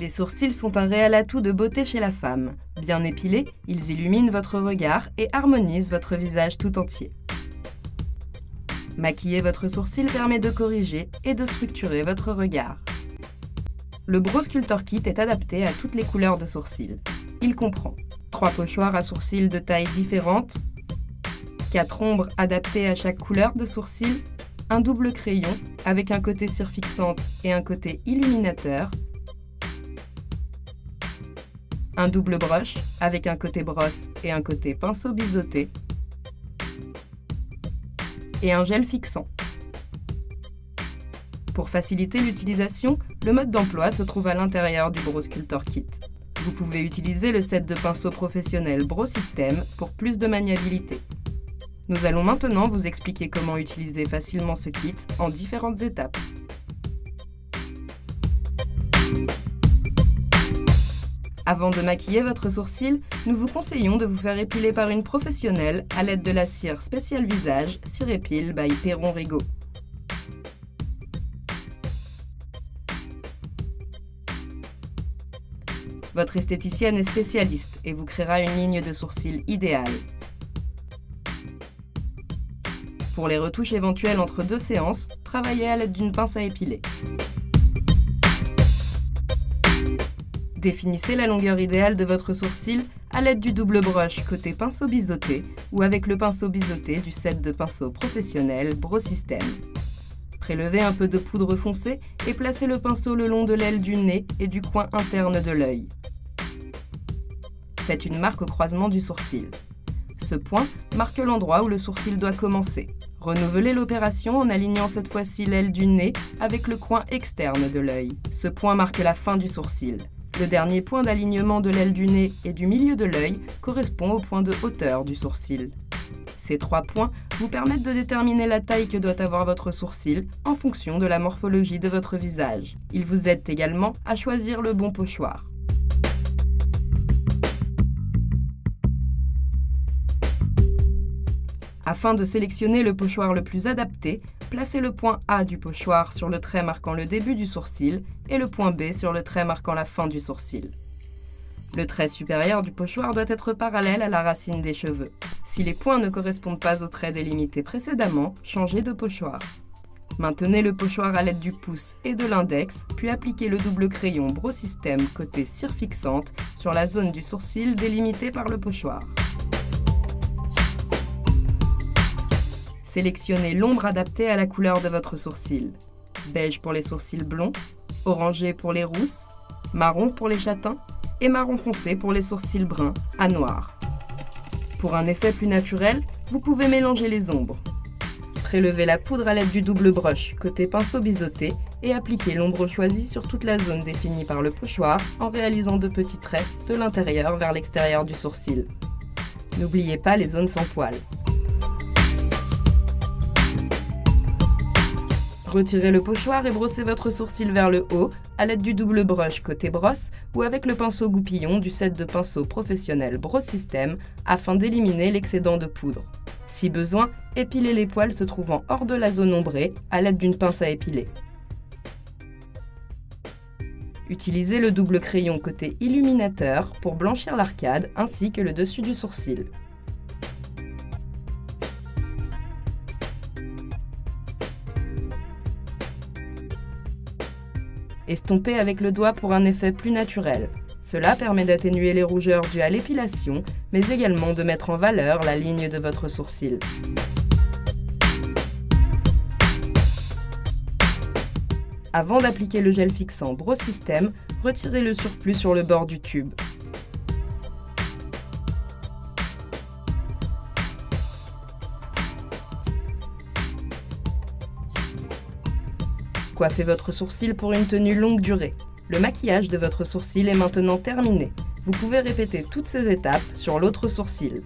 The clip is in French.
Les sourcils sont un réel atout de beauté chez la femme. Bien épilés, ils illuminent votre regard et harmonisent votre visage tout entier. Maquiller votre sourcil permet de corriger et de structurer votre regard. Le Brow Sculptor Kit est adapté à toutes les couleurs de sourcils. Il comprend 3 pochoirs à sourcils de tailles différentes, 4 ombres adaptées à chaque couleur de sourcil, un double crayon avec un côté cire fixante et un côté illuminateur, un double brush avec un côté brosse et un côté pinceau biseauté, et un gel fixant. Pour faciliter l'utilisation, le mode d'emploi se trouve à l'intérieur du Brow Sculptor Kit. Vous pouvez utiliser le set de pinceaux professionnels Brow System pour plus de maniabilité. Nous allons maintenant vous expliquer comment utiliser facilement ce kit en différentes étapes. Avant de maquiller votre sourcil, nous vous conseillons de vous faire épiler par une professionnelle à l'aide de la cire spéciale visage Cire Épile by Perron Rigaud. Votre esthéticienne est spécialiste et vous créera une ligne de sourcils idéale. Pour les retouches éventuelles entre 2 séances, travaillez à l'aide d'une pince à épiler. Définissez la longueur idéale de votre sourcil à l'aide du double brush côté pinceau biseauté ou avec le pinceau biseauté du set de pinceaux professionnels Brow System. Prélevez un peu de poudre foncée et placez le pinceau le long de l'aile du nez et du coin interne de l'œil. Faites une marque au croisement du sourcil. Ce point marque l'endroit où le sourcil doit commencer. Renouvelez l'opération en alignant cette fois-ci l'aile du nez avec le coin externe de l'œil. Ce point marque la fin du sourcil. Le dernier point d'alignement de l'aile du nez et du milieu de l'œil correspond au point de hauteur du sourcil. Ces 3 points vous permettent de déterminer la taille que doit avoir votre sourcil en fonction de la morphologie de votre visage. Ils vous aident également à choisir le bon pochoir. Afin de sélectionner le pochoir le plus adapté, placez le point A du pochoir sur le trait marquant le début du sourcil et le point B sur le trait marquant la fin du sourcil. Le trait supérieur du pochoir doit être parallèle à la racine des cheveux. Si les points ne correspondent pas au trait délimité précédemment, changez de pochoir. Maintenez le pochoir à l'aide du pouce et de l'index, puis appliquez le double crayon Brow System côté cire fixante sur la zone du sourcil délimitée par le pochoir. Sélectionnez l'ombre adaptée à la couleur de votre sourcil. Beige pour les sourcils blonds, orangé pour les rousses, marron pour les châtains et marron foncé pour les sourcils bruns à noir. Pour un effet plus naturel, vous pouvez mélanger les ombres. Prélevez la poudre à l'aide du double brush côté pinceau biseauté et appliquez l'ombre choisie sur toute la zone définie par le pochoir en réalisant de petits traits de l'intérieur vers l'extérieur du sourcil. N'oubliez pas les zones sans poils. Retirez le pochoir et brossez votre sourcil vers le haut à l'aide du double brush côté brosse ou avec le pinceau goupillon du set de pinceaux professionnels Brow System afin d'éliminer l'excédent de poudre. Si besoin, épilez les poils se trouvant hors de la zone ombrée à l'aide d'une pince à épiler. Utilisez le double crayon côté illuminateur pour blanchir l'arcade ainsi que le dessus du sourcil. Estompez avec le doigt pour un effet plus naturel. Cela permet d'atténuer les rougeurs dues à l'épilation, mais également de mettre en valeur la ligne de votre sourcil. Avant d'appliquer le gel fixant Brow System, retirez le surplus sur le bord du tube. Coiffez votre sourcil pour une tenue longue durée. Le maquillage de votre sourcil est maintenant terminé. Vous pouvez répéter toutes ces étapes sur l'autre sourcil.